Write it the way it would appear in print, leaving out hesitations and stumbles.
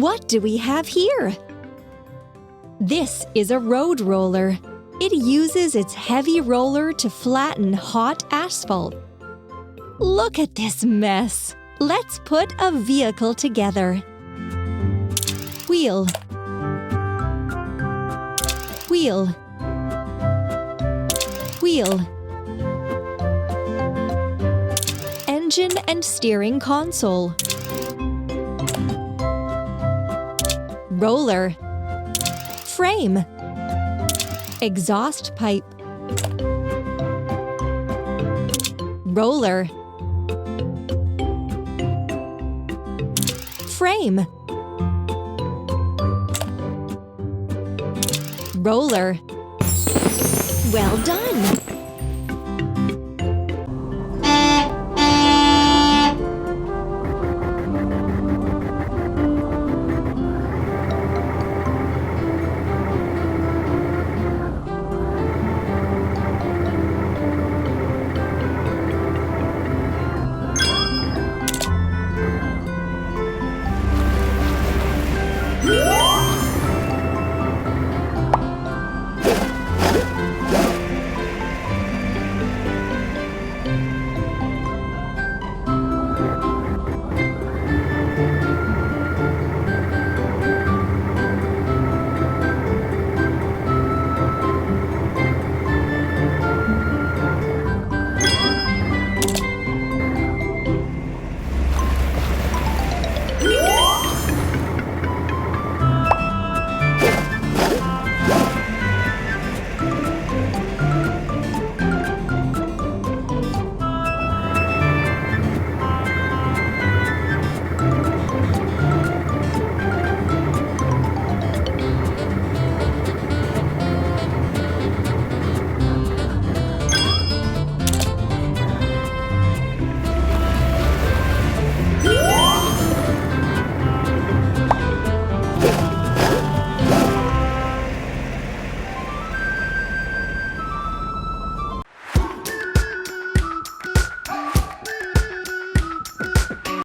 What do we have here? This is a road roller. It uses its heavy roller to flatten hot asphalt. Look at this mess. Let's put a vehicle together. Wheel, wheel, wheel. Engine and steering console. Roller, frame, exhaust pipe, roller, frame, roller. Well done!